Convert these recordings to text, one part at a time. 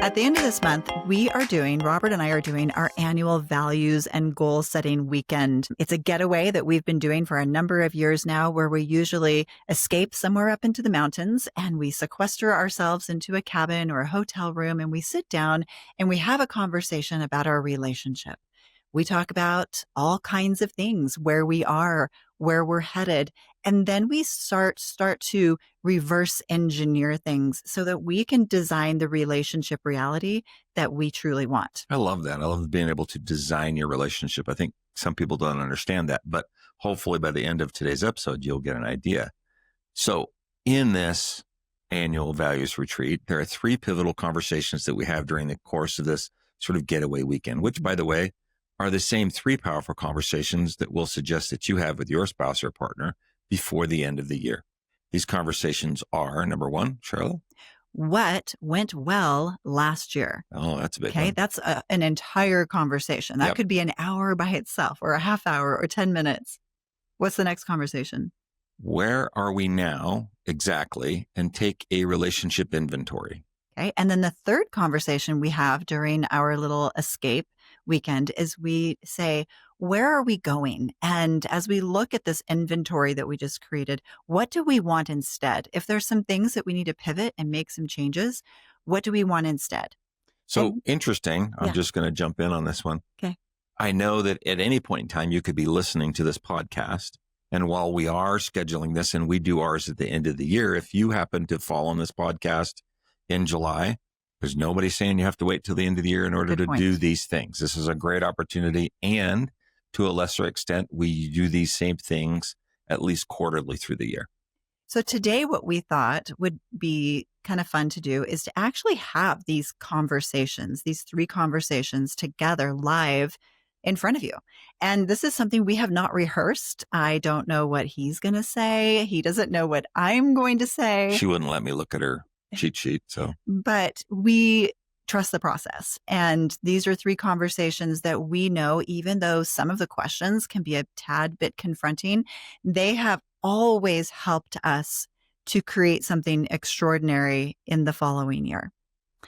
At the end of this month, Robert and I are doing our annual values and goal setting weekend. It's a getaway that we've been doing for a number of years now, where we usually escape somewhere up into the mountains and we sequester ourselves into a cabin or a hotel room and we sit down and we have a conversation about our relationship. We talk about all kinds of things, where we are, where we're headed. And then we start to reverse engineer things so that we can design the relationship reality that we truly want. I love that. I love being able to design your relationship. I think some people don't understand that, but hopefully by the end of today's episode, you'll get an idea. So in this annual values retreat, there are 3 pivotal conversations that we have during the course of this sort of getaway weekend, which, by the way, are the same 3 powerful conversations that we'll suggest that you have with your spouse or partner before the end of the year. These conversations are, number 1, Sharla. What went well last year? Oh, that's a big one. Okay, that's an entire conversation. That could be an hour by itself, or a half hour, or 10 minutes. What's the next conversation? Where are we now exactly? And take a relationship inventory. Okay, and then the third conversation we have during our little escape weekend is we say, where are we going? And as we look at this inventory that we just created, what do we want instead? If there's some things that we need to pivot and make some changes, what do we want instead? So interesting. I'm just going to jump in on this one. Okay. I know that at any point in time, you could be listening to this podcast. And while we are scheduling this and we do ours at the end of the year, if you happen to fall on this podcast in July, there's nobody saying you have to wait till the end of the year in order to do these things. This is a great opportunity. And to a lesser extent, we do these same things at least quarterly through the year. So today, what we thought would be kind of fun to do is to actually have these conversations, these 3 conversations together live in front of you. And this is something we have not rehearsed. I don't know what he's going to say. He doesn't know what I'm going to say. She wouldn't let me look at her cheat sheet. But we trust the process. And these are 3 conversations that we know, even though some of the questions can be a tad bit confronting, they have always helped us to create something extraordinary in the following year.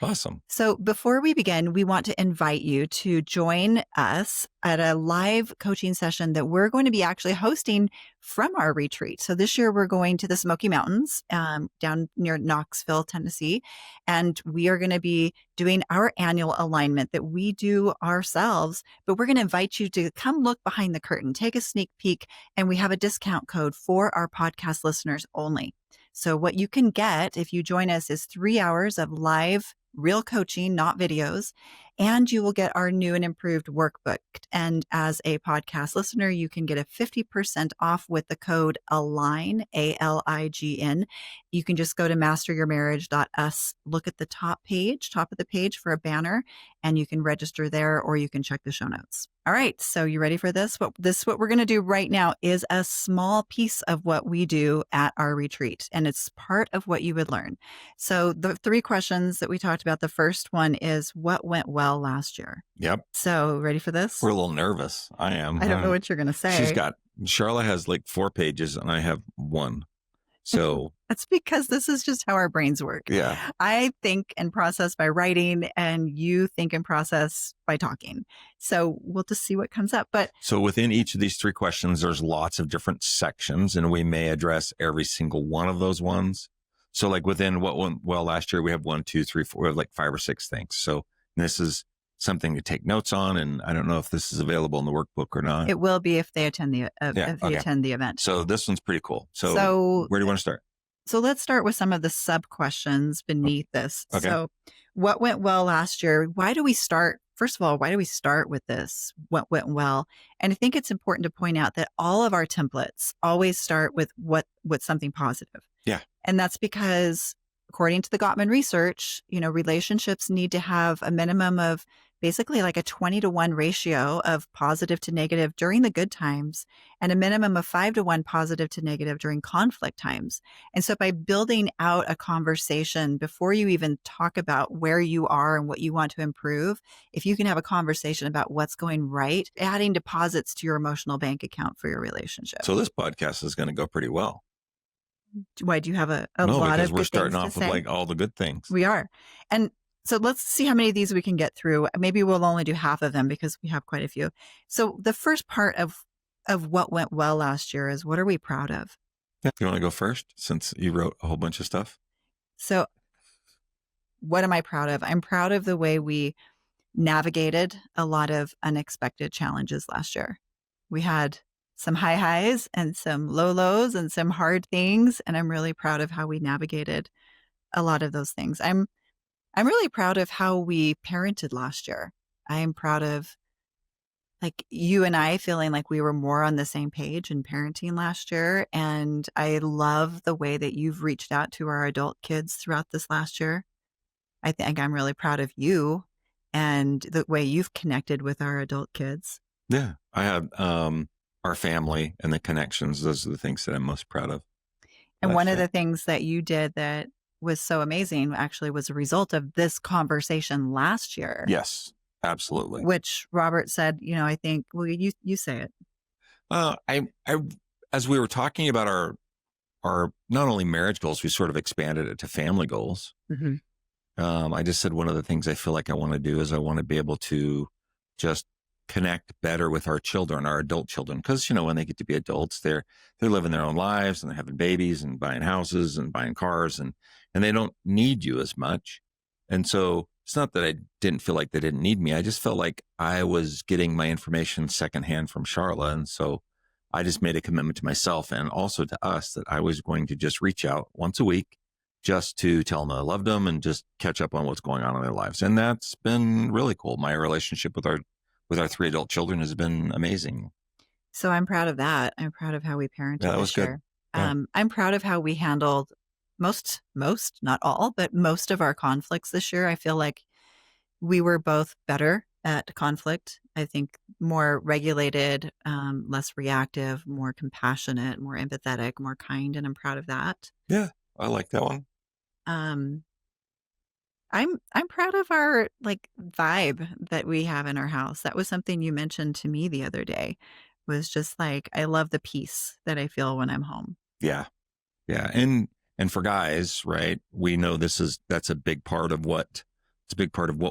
Awesome. So before we begin, we want to invite you to join us at a live coaching session that we're going to be actually hosting from our retreat. So this year we're going to the Smoky Mountains down near Knoxville, Tennessee, and we are going to be doing our annual alignment that we do ourselves, but we're going to invite you to come look behind the curtain, take a sneak peek, and we have a discount code for our podcast listeners only. So what you can get if you join us is 3 hours of live real coaching, not videos, and you will get our new and improved workbook. And as a podcast listener, you can get a 50% off with the code ALIGN, ALIGN. You can just go to masteryourmarriage.us, look at the top of the page for a banner, and you can register there, or you can check the show notes. All right. So you ready for this? What we're going to do right now is a small piece of what we do at our retreat, and it's part of what you would learn. So the 3 questions that we talked about, the first one is, what went well last year? Yep. So ready for this? We're a little nervous. I am. I don't know what you're going to say. Sharla has like 4 pages and I have 1. So that's because this is just how our brains work. Yeah. I think and process by writing, and you think and process by talking. So we'll just see what comes up. So within each of these 3 questions, there's lots of different sections, and we may address every single one of those ones. So like within what went well last year, we have 1, 2, 3, 4, we have like 5 or 6 things. So this is something to take notes on, and I don't know if this is available in the workbook or not. It will be if they attend the attend the event. So this one's pretty cool. So where do you want to start? So let's start with some of the sub questions beneath this. Okay. So what went well last year? Why do we start? First of all, why do we start with this? What went well? And I think it's important to point out that all of our templates always start with what's something positive. Yeah. And that's because according to the Gottman research, relationships need to have a minimum of basically like a 20-to-1 ratio of positive to negative during the good times, and a minimum of 5-to-1 positive to negative during conflict times. And so by building out a conversation before you even talk about where you are and what you want to improve, if you can have a conversation about what's going right, adding deposits to your emotional bank account for your relationship. So this podcast is going to go pretty well. Why do you have a no, lot because of we're good starting things off to with say? like all the good things. We are. And So let's see how many of these we can get through. Maybe we'll only do half of them because we have quite a few. So the first part of what went well last year is, what are we proud of? Yeah. You want to go first since you wrote a whole bunch of stuff? So what am I proud of? I'm proud of the way we navigated a lot of unexpected challenges last year. We had some high highs and some low lows and some hard things, and I'm really proud of how we navigated a lot of those things. I'm really proud of how we parented last year. I am proud of, like, you and I feeling like we were more on the same page in parenting last year, and I love the way that you've reached out to our adult kids throughout this last year. I think I'm really proud of you and the way you've connected with our adult kids. Yeah. I have our family and the connections. Those are the things that I'm most proud of And one last of year. the things that you did that was so amazing actually was a result of this conversation last year, Yes, absolutely. which Robert said, I think, well, you say it. I, as we were talking about our not only marriage goals, we sort of expanded it to family goals. Mm-hmm. I just said one of the things I feel like I want to do is I want to be able to just connect better with our children, our adult children, because when they get to be adults, they're living their own lives and they're having babies and buying houses and buying cars and they don't need you as much. And so it's not that I didn't feel like they didn't need me. I just felt like I was getting my information secondhand from Sharla, and so I just made a commitment to myself and also to us that I was going to just reach out once a week just to tell them I loved them and just catch up on what's going on in their lives. And that's been really cool. My relationship with our three adult children has been amazing. So I'm proud of that. I'm proud of how we Yeah, parented that was this good. year. Yeah. I'm proud of how we handled most, not all, but most of our conflicts this year. I feel like we were both better at conflict. I think more regulated, less reactive, more compassionate, more empathetic, more kind, and I'm proud of that. Yeah. I like that one. Um, I'm proud of our, like, vibe that we have in our house. That was something you mentioned to me the other day. Was just like, I love the peace that I feel when I'm home. Yeah. Yeah. And for guys, right, we know that's a big part of what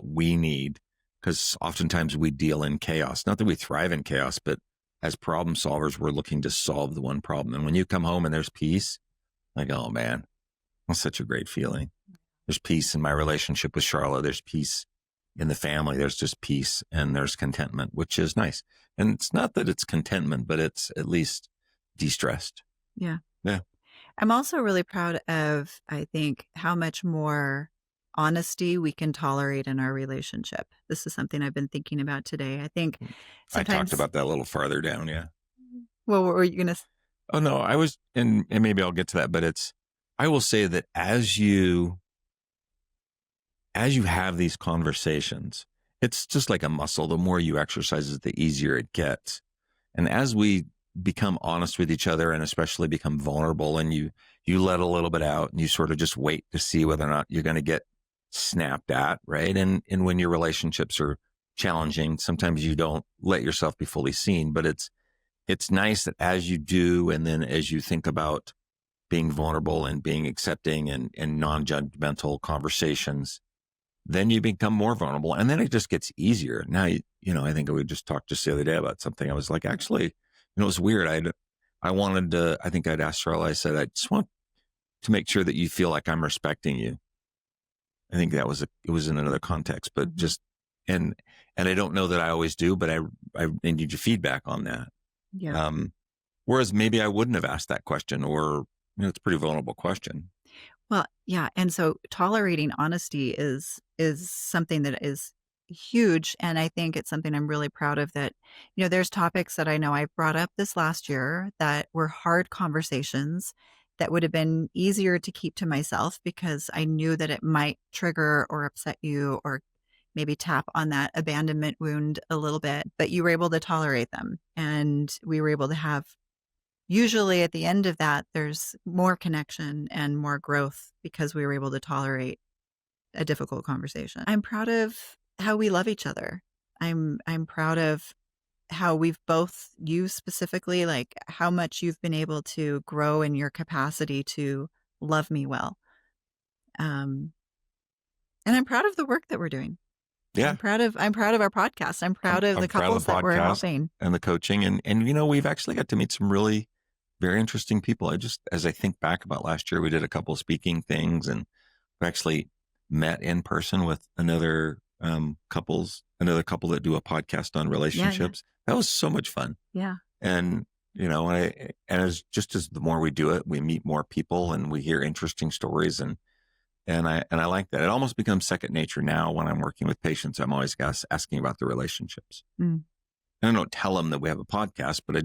we need, because oftentimes we deal in chaos. Not that we thrive in chaos, but as problem solvers, we're looking to solve the one problem. And when you come home and there's peace, like, oh man, that's such a great feeling. There's peace in my relationship with Charlotte. There's peace in the family. There's just peace and there's contentment, which is nice. And it's not that it's contentment, but it's at least de-stressed. Yeah. Yeah. I'm also really proud of, I think, how much more honesty we can tolerate in our relationship. This is something I've been thinking about today. I think I talked sometimes, about that a little farther down. Yeah. well, what were you going to? Oh no, I was, and maybe I'll get to that, but I will say that as you have these conversations, it's just like a muscle. The more you exercise it, the easier it gets. And as we become honest with each other and especially become vulnerable, and you let a little bit out and you sort of just wait to see whether or not you're going to get snapped at, right? And when your relationships are challenging, sometimes you don't let yourself be fully seen, but it's nice that as you do, and then as you think about being vulnerable and being accepting and non-judgmental conversations, then you become more vulnerable, and then it just gets easier. Now, I think we just talked just the other day about something. I was like, actually, it was weird. I think I'd asked Charlotte, I said, I just want to make sure that you feel like I'm respecting you. I think it was in another context, but just, and I don't know that I always do, but I need your feedback on that. Yeah. Whereas maybe I wouldn't have asked that question, or, it's a pretty vulnerable question. Well, yeah. And so tolerating honesty is something that is huge. And I think it's something I'm really proud of, that, there's topics that I know I brought up this last year that were hard conversations that would have been easier to keep to myself because I knew that it might trigger or upset you or maybe tap on that abandonment wound a little bit, but you were able to tolerate them. And we were able to have, usually at the end of that, there's more connection and more growth because we were able to tolerate a difficult conversation. I'm proud of how we love each other. I'm proud of how we've both, you specifically, like how much you've been able to grow in your capacity to love me well. And I'm proud of the work that we're doing. Yeah. I'm proud of our podcast. I'm proud of I'm the proud couples of the that we're podcast helping. and the coaching. And, we've actually got to meet some really very interesting people. As I think back about last year, we did a couple of speaking things and we actually met in person with another couple that do a podcast on relationships. That was so much fun. Yeah. And, as the more we do it, we meet more people and we hear interesting stories. And I like that. It almost becomes second nature now when I'm working with patients. I'm always asking about the relationships. Mm. And I don't tell them that we have a podcast, but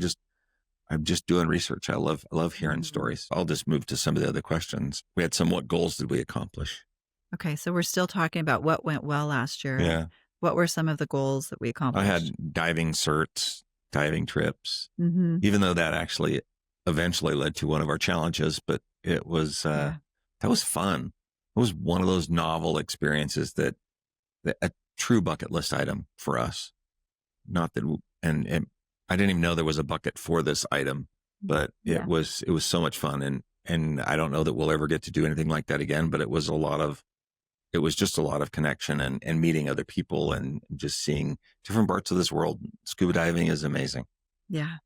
I'm just doing research. I love hearing stories. I'll just move to some of the other questions. We had what goals did we accomplish? Okay. So we're still talking about what went well last year. Yeah. What were some of the goals that we accomplished? I had diving certs, diving trips, Mm-hmm. even though that actually eventually led to one of our challenges, but it was, that was fun. It was one of those novel experiences that a true bucket list item for us. Not that, and I didn't even know there was a bucket for this item, but it was so much fun. And I don't know that we'll ever get to do anything like that again, but it was just a lot of connection and meeting other people and just seeing different parts of this world. Scuba diving is amazing. Yeah.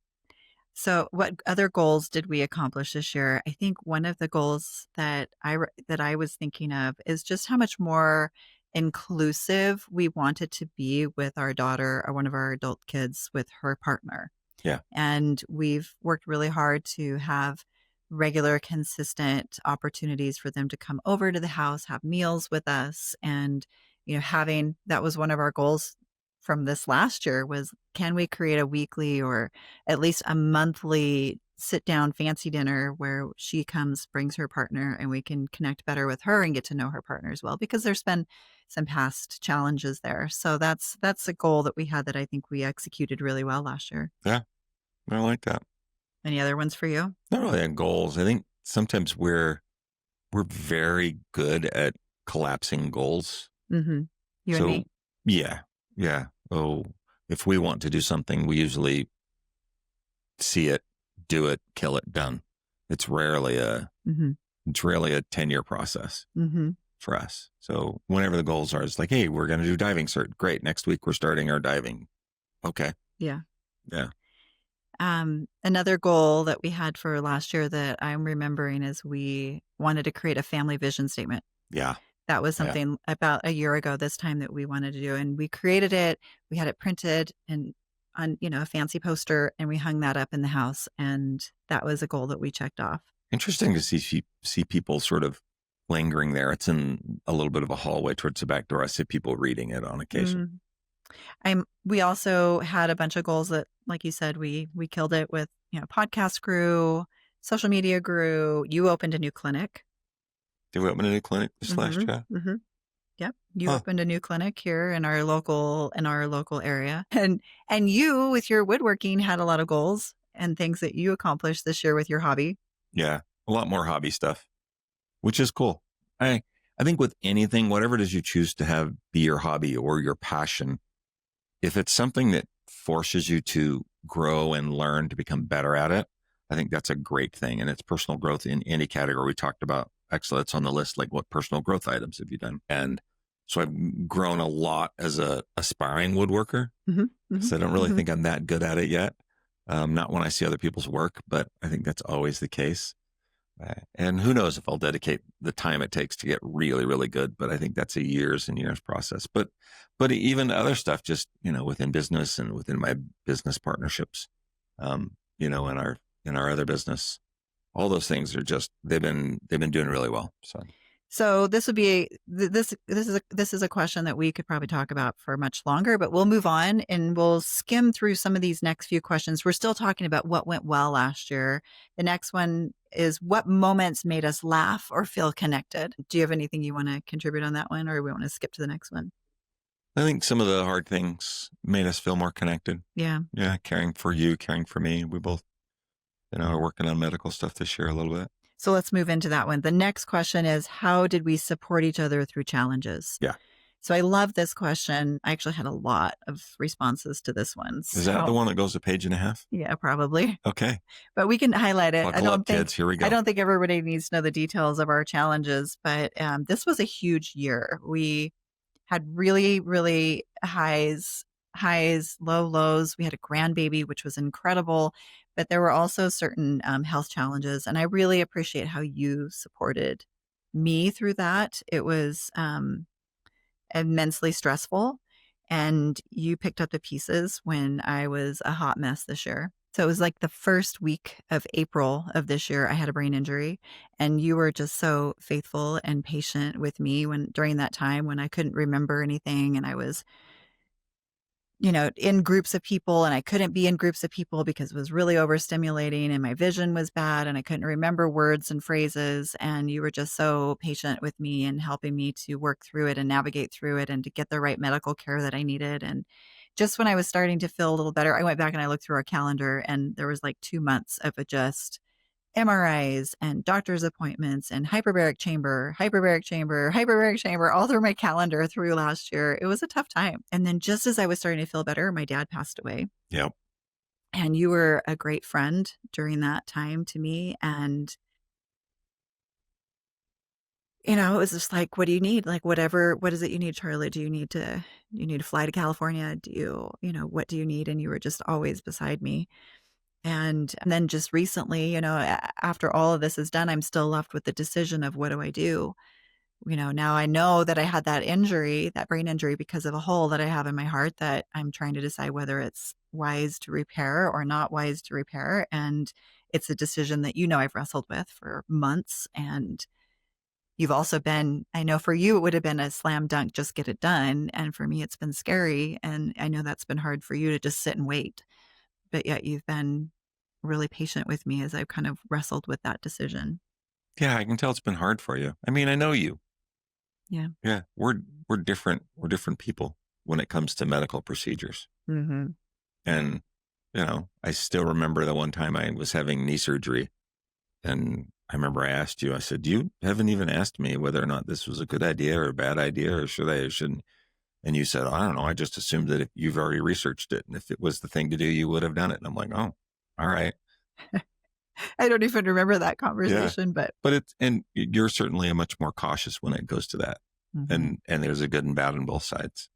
So what other goals did we accomplish this year? I think one of the goals that I was thinking of is just how much more inclusive we wanted to be with our daughter or one of our adult kids with her partner. Yeah. And we've worked really hard to have regular, consistent opportunities for them to come over to the house, have meals with us. And, that was one of our goals from this last year was, can we create a weekly or at least a monthly sit down fancy dinner where she comes, brings her partner, and we can connect better with her and get to know her partner as well, because there's been some past challenges there. So that's a goal that we had that I think we executed really well last year. Yeah. I like that. Any other ones for you? Not really on goals. I think sometimes we're very good at collapsing goals. Mm-hmm. You and me? Yeah. Yeah. Oh, if we want to do something, we usually see it, do it, kill it, done. It's rarely a 10-year process for us. So whenever the goals are, it's like, hey, we're going to do diving cert. Great. Next week we're starting our diving. Okay. Yeah. Yeah. Another goal that we had for last year that I'm remembering is we wanted to create a family vision statement. Yeah. That was something about a year ago this time that we wanted to do. And we created it. We had it printed and on, a fancy poster, and we hung that up in the house. And that was a goal that we checked off. Interesting to see people sort of lingering there. It's in a little bit of a hallway towards the back door. I see people reading it on occasion. We also had a bunch of goals that, like you said, we killed it with, podcast grew, social media grew. You opened a new clinic. Did we open a new clinic this last year? Mm-hmm. Yep. You opened a new clinic here in our local area. And you with your woodworking had a lot of goals and things that you accomplished this year with your hobby. Yeah. A lot more hobby stuff, which is cool. I think with anything, whatever it is you choose to have be your hobby or your passion, if it's something that forces you to grow and learn to become better at it, I think that's a great thing. And it's personal growth in any category. We talked about excellence on the list, like what personal growth items have you done? And so I've grown a lot as a aspiring woodworker. So I don't really think I'm that good at it yet. Not when I see other people's work, but I think that's always the case. And who knows if I'll dedicate the time it takes to get really, really good. But I think that's a years and years process. But even other stuff, just, within business and within my business partnerships, in our other business, all those things are just, they've been doing really well. So this would be this is a question that we could probably talk about for much longer, but we'll move on and we'll skim through some of these next few questions. We're still talking about what went well last year. The next one is what moments made us laugh or feel connected. Do you have anything you want to contribute on that one, or we want to skip to the next one? I think some of the hard things made us feel more connected. Yeah. Yeah. Caring for you, caring for me. We both, are working on medical stuff this year a little bit. So let's move into that one. The next question is, how did we support each other through challenges? Yeah. So I love this question. I actually had a lot of responses to this one. Is that So the one that goes a page and a half? yeah, probably. Okay. But we can highlight it. Buckle up, kids. Here we go. I don't think everybody needs to know the details of our challenges, but this was a huge year. We had really, really highs, lows. We had a grandbaby, which was incredible, but there were also certain health challenges. And I really appreciate how you supported me through that. It was immensely stressful. And you picked up the pieces when I was a hot mess this year. So it was like the first week of April of this year, I had a brain injury, and you were just so faithful and patient with me during that time when I couldn't remember anything and I was, in groups of people and I couldn't be in groups of people because it was really overstimulating and my vision was bad and I couldn't remember words and phrases. And you were just so patient with me and helping me to work through it and navigate through it and to get the right medical care that I needed. And just when I was starting to feel a little better, I went back and I looked through our calendar and there was like 2 months of just MRIs and doctor's appointments and hyperbaric chamber, all through my calendar through last year. It was a tough time. And then just as I was starting to feel better, my dad passed away. Yep. And you were a great friend during that time to me. And, it was just like, what do you need? Like, what is it you need, Charlie? Do you need to fly to California? What do you need? And you were just always beside me. And then just recently, after all of this is done, I'm still left with the decision of what do I do? Now I know that I had that brain injury because of a hole that I have in my heart that I'm trying to decide whether it's wise to repair or not wise to repair. And it's a decision that, I've wrestled with for months. And you've also I know for you, it would have been a slam dunk, just get it done. And for me, it's been scary. And I know that's been hard for you to just sit and wait. But yet you've been really patient with me as I've kind of wrestled with that decision. Yeah, I can tell it's been hard for you. I mean, I know you. Yeah. Yeah, we're different. We're different people when it comes to medical procedures. Mm-hmm. And, I still remember the one time I was having knee surgery. And I remember I asked you, I said, you haven't even asked me whether or not this was a good idea or a bad idea or should I or shouldn't. And you said, I don't know. I just assumed that if you've already researched it and if it was the thing to do, you would have done it. And I'm like, oh, all right. I don't even remember that conversation, but and you're certainly a much more cautious when it goes to that. Mm-hmm. And there's a good and bad on both sides.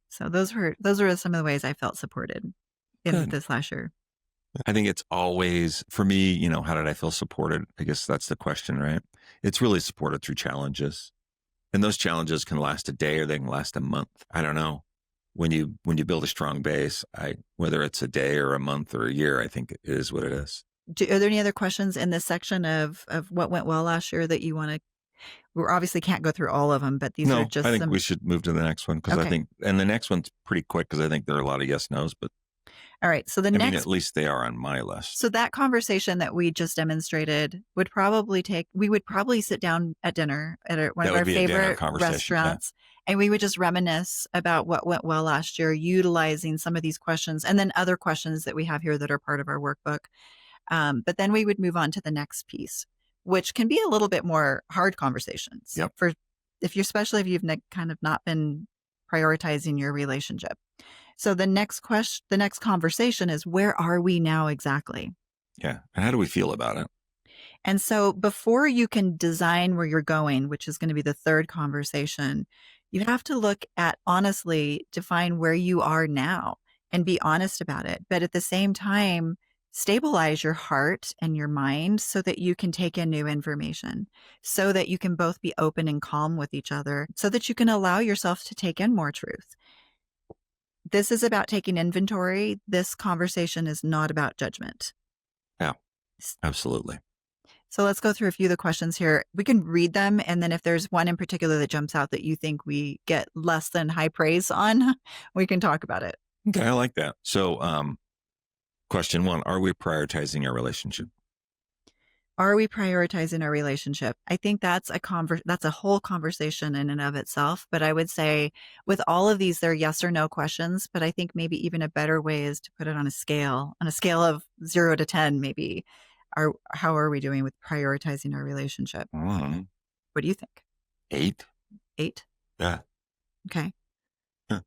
So those were some of the ways I felt supported in this last year. I think it's always, for me, how did I feel supported? I guess that's the question, right? It's really supported through challenges. And those challenges can last a day or they can last a month. I don't know. When you build a strong base, whether it's a day or a month or a year, I think it is what it is. Are there any other questions in this section of what went well last year that you want to? We obviously can't go through all of them, but these are just. I think we should move to the next one because I think, and the next one's pretty quick because I think there are a lot of yes nos. But all right, so at least they are on my list. So that conversation that we just demonstrated would probably we would probably sit down at dinner at one of our favorite restaurants. Yeah. And we would just reminisce about what went well last year, utilizing some of these questions and then other questions that we have here that are part of our workbook. But then we would move on to the next piece, which can be a little bit more hard conversations. Yep. Especially if you've kind of not been prioritizing your relationship. So the next conversation is, where are we now exactly? Yeah. And how do we feel about it? And so before you can design where you're going, which is going to be the third conversation, you have to look at, honestly, define where you are now and be honest about it. But at the same time, stabilize your heart and your mind so that you can take in new information, so that you can both be open and calm with each other, so that you can allow yourself to take in more truth. This is about taking inventory. This conversation is not about judgment. Yeah, absolutely. So let's go through a few of the questions here. We can read them. And then if there's one in particular that jumps out that you think we get less than high praise on, we can talk about it. Okay, I like that. So question 1, are we prioritizing our relationship? Are we prioritizing our relationship? I think that's a whole conversation in and of itself. But I would say with all of these, they're yes or no questions. But I think maybe even a better way is to put it on a scale of 0 to 10, maybe. How are we doing with prioritizing our relationship? Mm-hmm. What do you think? 8. 8? Yeah. Okay. Yeah.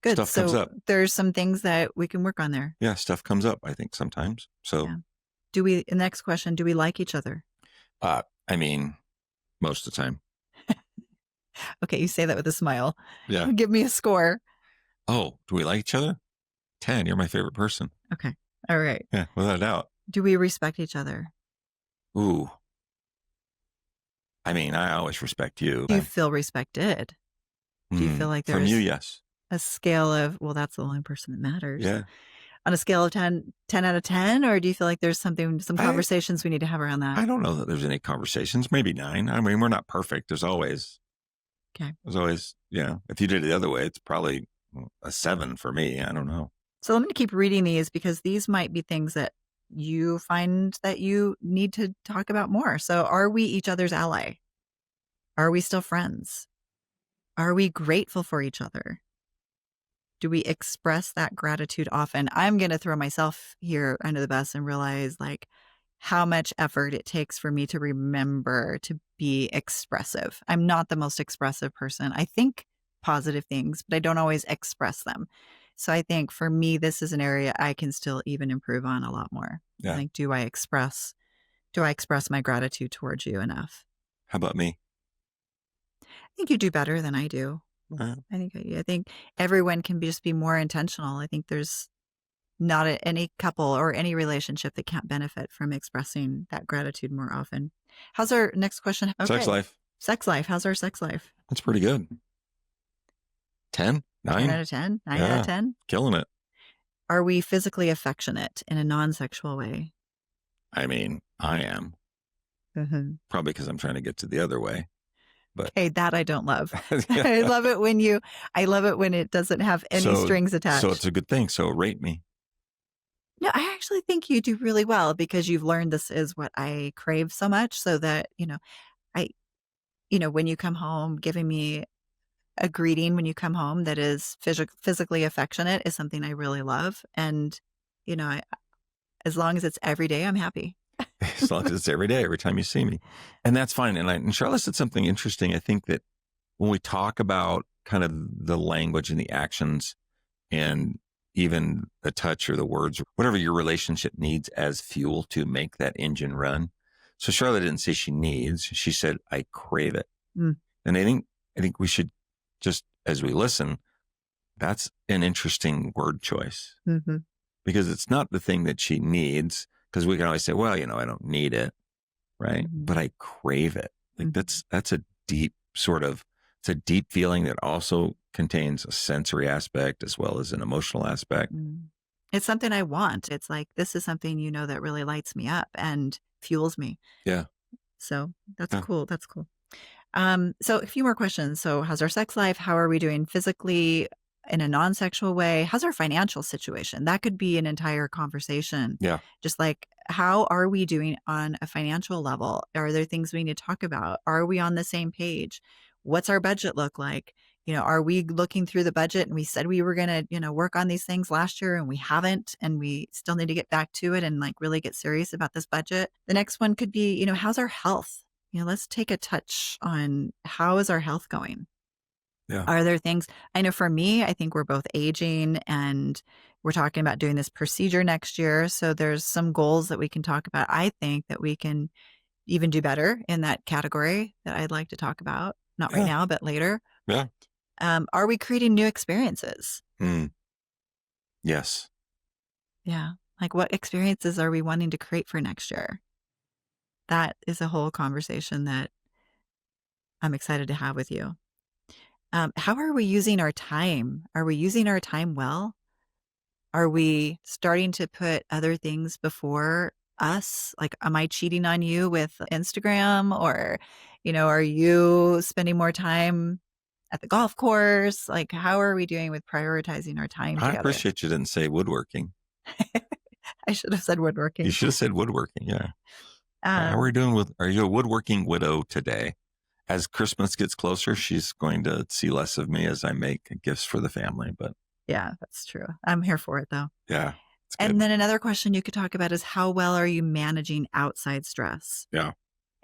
Good. Stuff comes So up. there's some things that we can work on there. Yeah, stuff comes up, I think, sometimes. So, Yeah. Next question, do we like each other? I mean, most of the time. Okay, you say that with a smile. Yeah. Give me a score. Oh, do we like each other? 10. You're my favorite person. Okay. All right. Yeah, without a doubt. Do we respect each other? Ooh. I mean, I always respect you. Do you feel respected? Do you feel like From you, there's yes. a scale of, well, that's the only person that matters? Yeah. On a scale of 10 out of 10, or do you feel like there's some I conversations we need to have around that? don't know that there's any conversations. Maybe 9. I mean, we're not perfect. There's always, if you did it the other way, it's probably a 7 for me. I don't know. So I'm going to keep reading these because these might be things that you find that you need to talk about more. So are we each other's ally? Are we still friends? Are we grateful for each other? Do we express that gratitude often? I'm going to throw myself here under the bus and realize like how much effort it takes for me to remember to be expressive. I'm not the most expressive person. I think positive things, but I don't always express them. So I think for me, this is an area I can still even improve on a lot more. Yeah. Like, do I express my gratitude towards you enough? How about me? I think you do better than I do. I think everyone can just be more intentional. I think there's not any couple or any relationship that can't benefit from expressing that gratitude more often. How's our next question? Okay. Sex life. Sex life. How's our sex life? That's pretty good. 10? 9? 10 out of 10? 9 out of 10? Killing it. Are we physically affectionate in a non-sexual way? I mean, I am. Mm-hmm. Probably because I'm trying to get to the other way. But okay, that I don't love. I love it when it doesn't have any strings attached. So it's a good thing. So rate me. No, I actually think you do really well because you've learned this is what I crave so much so that, when you come home, giving me a greeting when you come home that is physically affectionate is something I really love. And, as long as it's every day, I'm happy. As long as it's every day, every time you see me. And that's fine. And Sharla said something interesting. I think that when we talk about kind of the language and the actions and even the touch or the words, whatever your relationship needs as fuel to make that engine run. So Sharla didn't say she needs, she said, I crave it. And I think we should just, as we listen, that's an interesting word choice because it's not the thing that she needs. Because we can always say, well, I don't need it. Right. But I crave it. Like that's a deep it's a deep feeling that also contains a sensory aspect as well as an emotional aspect. It's something I want. It's like, this is something, that really lights me up and fuels me. Yeah. So that's cool. That's cool. So a few more questions. So how's our sex life? How are we doing physically in a non-sexual way? How's our financial situation? That could be an entire conversation. Yeah. Just like, how are we doing on a financial level? Are there things we need to talk about? Are we on the same page? What's our budget look like? Are we looking through the budget and we said we were going to, work on these things last year and we haven't, and we still need to get back to it and like really get serious about this budget. The next one could be, how's our health? Let's take a touch on how is our health going? Yeah. Are there things, I know for me, I think we're both aging and we're talking about doing this procedure next year. So there's some goals that we can talk about. I think that we can even do better in that category that I'd like to talk about. Not right now, but later. Yeah. Are we creating new experiences? Yes. Yeah. Like what experiences are we wanting to create for next year? That is a whole conversation that I'm excited to have with you. How are we using our time? Are we using our time well? Are we starting to put other things before us? Like, am I cheating on you with Instagram? Or, are you spending more time at the golf course? Like, how are we doing with prioritizing our time together? I appreciate you didn't say woodworking. I should have said woodworking. You should have said woodworking. Yeah. How are we doing are you a woodworking widow today? As Christmas gets closer, she's going to see less of me as I make gifts for the family. But yeah, that's true. I'm here for it though. Yeah. And then another question you could talk about is how well are you managing outside stress? Yeah.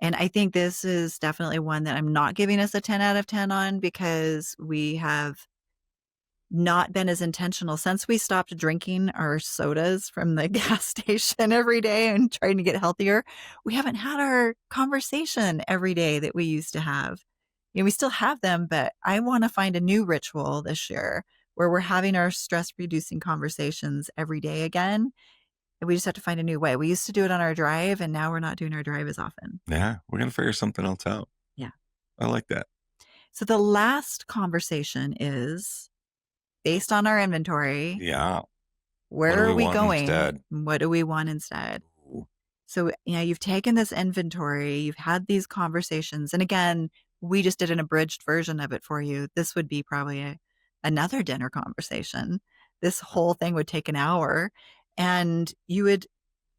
And I think this is definitely one that I'm not giving us a 10 out of 10 on because we have not been as intentional since we stopped drinking our sodas from the gas station every day and trying to get healthier. We haven't had our conversation every day that we used to have. We still have them, but I want to find a new ritual this year where we're having our stress reducing conversations every day again. And we just have to find a new way. We used to do it on our drive, and now we're not doing our drive as often. Yeah, we're going to figure something else out. Yeah. I like that. So the last conversation is based on our inventory. Yeah. Where are we going? Instead? What do we want instead? Ooh. So, you've taken this inventory, you've had these conversations. And again, we just did an abridged version of it for you. This would be probably another dinner conversation. This whole thing would take an hour. And you would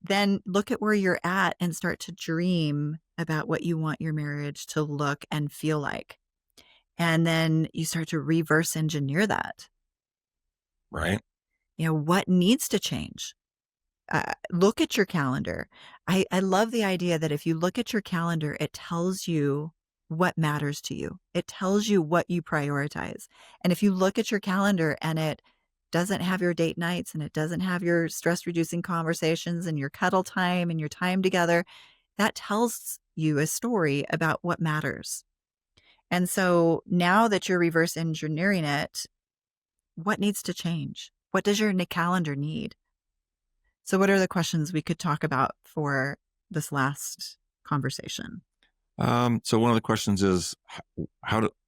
then look at where you're at and start to dream about what you want your marriage to look and feel like. And then you start to reverse engineer that. Right. What needs to change? Look at your calendar. I love the idea that if you look at your calendar, it tells you what matters to you. It tells you what you prioritize. And if you look at your calendar and it doesn't have your date nights and it doesn't have your stress reducing conversations and your cuddle time and your time together, that tells you a story about what matters. And so now that you're reverse engineering it, what needs to change? What does your calendar need? So what are the questions we could talk about for this last conversation? So one of the questions is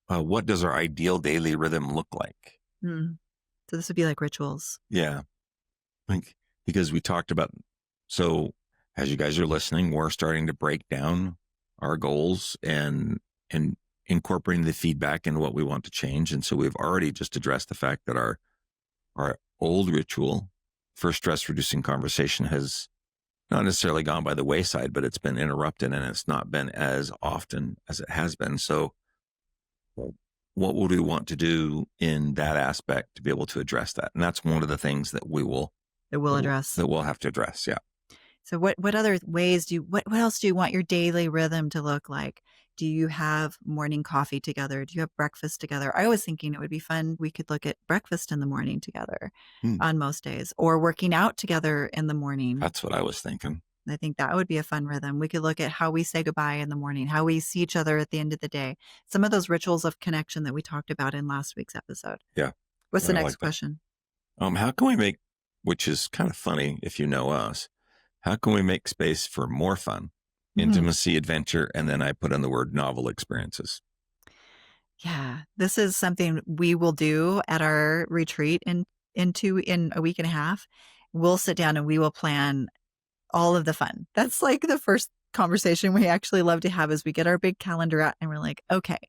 what does our ideal daily rhythm look like? So this would be like rituals. Yeah. Because we talked about, so as you guys are listening, we're starting to break down our goals and incorporating the feedback into what we want to change. And so we've already just addressed the fact that our old ritual for stress reducing conversation has not necessarily gone by the wayside, but it's been interrupted and it's not been as often as it has been. So what would we want to do in that aspect to be able to address that? And that's one of the things that we'll address. That we'll have to address. Yeah. So what other ways what else do you want your daily rhythm to look like? Do you have morning coffee together? Do you have breakfast together? I was thinking it would be fun. We could look at breakfast in the morning together on most days, or working out together in the morning. That's what I was thinking. I think that would be a fun rhythm. We could look at how we say goodbye in the morning, how we see each other at the end of the day. Some of those rituals of connection that we talked about in last week's episode. Yeah. What's the next question? How can we make, which is kind of funny if you know us, how can we make space for more fun, intimacy, adventure, and then I put in the word novel experiences? Yeah, this is something we will do at our retreat in a week and a half. We'll sit down and we will plan all of the fun. That's like the first conversation we actually love to have, is we get our big calendar out and we're like, okay,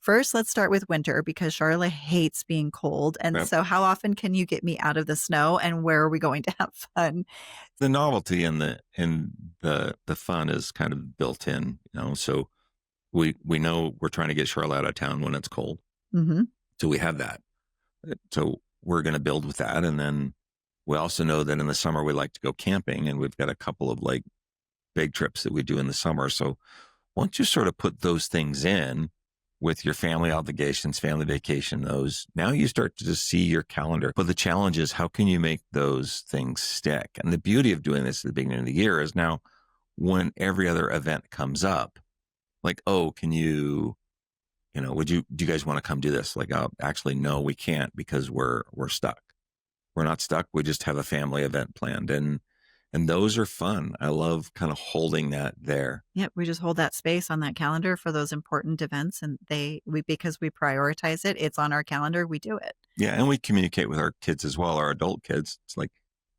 first let's start with winter because Sharla hates being cold. And so how often can you get me out of the snow and where are we going to have fun? The novelty and the fun is kind of built in, so we know we're trying to get Sharla out of town when it's cold. So we have that. So we're going to build with that. And then we also know that in the summer we like to go camping, and we've got a couple of like big trips that we do in the summer. So once you sort of put those things in with your family obligations, family vacation, now you start to just see your calendar. But the challenge is, how can you make those things stick? And the beauty of doing this at the beginning of the year is now when every other event comes up, like, oh, can you, do you guys want to come do this? Like, oh, actually, no, we can't because we're stuck. We're not stuck. We just have a family event planned. And those are fun. I love kind of holding that there. Yep. We just hold that space on that calendar for those important events. And because we prioritize it, it's on our calendar, we do it. Yeah. And we communicate with our kids as well, our adult kids. It's like,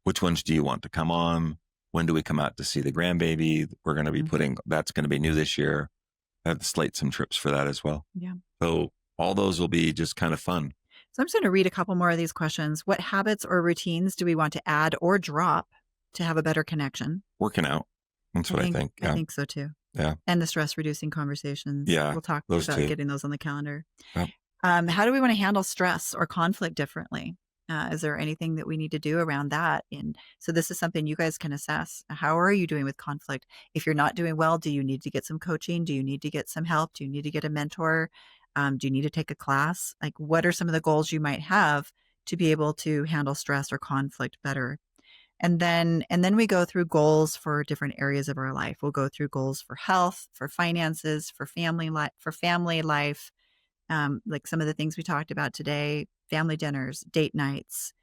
which ones do you want to come on? When do we come out to see the grandbaby? We're going to be that's going to be new this year. I have to slate some trips for that as well. Yeah. So all those will be just kind of fun. So I'm just going to read a couple more of these questions. What habits or routines do we want to add or drop to have a better connection? Working out. That's what I think. Yeah. I think so too. Yeah. And the stress reducing conversations. Yeah. We'll talk about getting those on the calendar. Yep. How do we want to handle stress or conflict differently? Is there anything that we need to do around that? And so this is something you guys can assess. How are you doing with conflict? If you're not doing well, do you need to get some coaching? Do you need to get some help? Do you need to get a mentor? Do you need to take a class? Like, what are some of the goals you might have to be able to handle stress or conflict better? And then we go through goals for different areas of our life. We'll go through goals for health, for finances, for family life, like some of the things we talked about today, family dinners, date nights.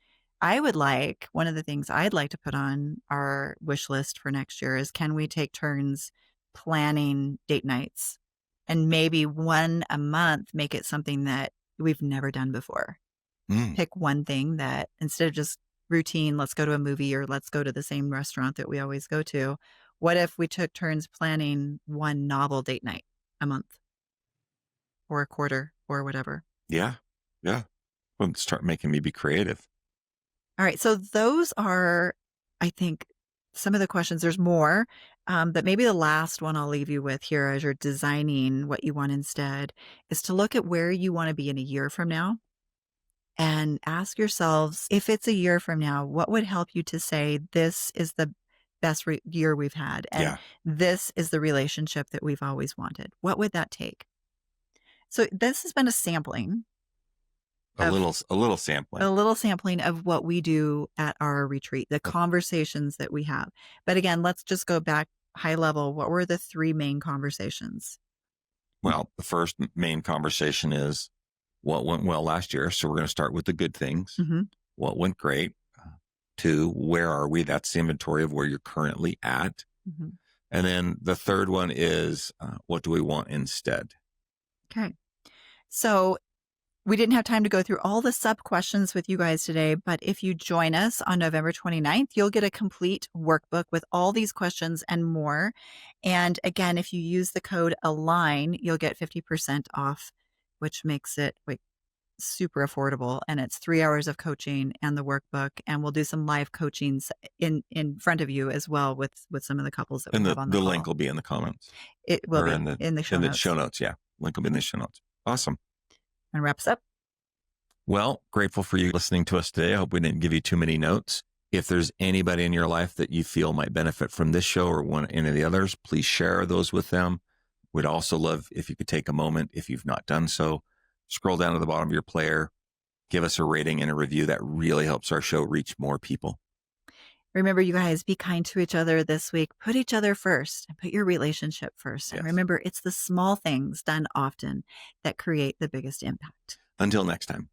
One of the things I'd like to put on our wish list for next year is, can we take turns planning date nights, and maybe one a month, make it something that we've never done before. Pick one thing that, instead of just routine, let's go to a movie or let's go to the same restaurant that we always go to. What if we took turns planning one novel date night a month or a quarter or whatever? Yeah. Yeah. Well, start making me be creative. All right. So those are, I think, some of the questions. There's more, but maybe the last one I'll leave you with here as you're designing what you want instead is to look at where you want to be in a year from now and ask yourselves, if it's a year from now, what would help you to say, this is the best year we've had, and Yeah. this is the relationship that we've always wanted? What would that take? So this has been a sampling A of little sampling. a little sampling of what we do at our retreat, the conversations that we have. But again, let's just go back high level. What were the three main conversations? Well, the first main conversation is what went well last year. So we're going to start with the good things. Mm-hmm. What went great? Two, where are we? That's the inventory of where you're currently at. Mm-hmm. And then the third one is what do we want instead? Okay. So we didn't have time to go through all the sub questions with you guys today, but if you join us on November 29th, you'll get a complete workbook with all these questions and more. And again, if you use the code ALIGN, you'll get 50% off, which makes it super affordable. And it's 3 hours of coaching and the workbook. And we'll do some live coachings in front of you as well with some of the couples that And we have on the the call. link will be in the comments. It will or be in the show notes. show notes. Yeah. Link will be in the show notes. Awesome. And wraps up. Well, grateful for you listening to us today. I hope we didn't give you too many notes. If there's anybody in your life that you feel might benefit from this show or any of the others, please share those with them. We'd also love if you could take a moment, if you've not done so, scroll down to the bottom of your player, give us a rating and a review. That really helps our show reach more people. Remember, you guys, be kind to each other this week. Put each other first and put your relationship first. Yes. And remember, it's the small things done often that create the biggest impact. Until next time.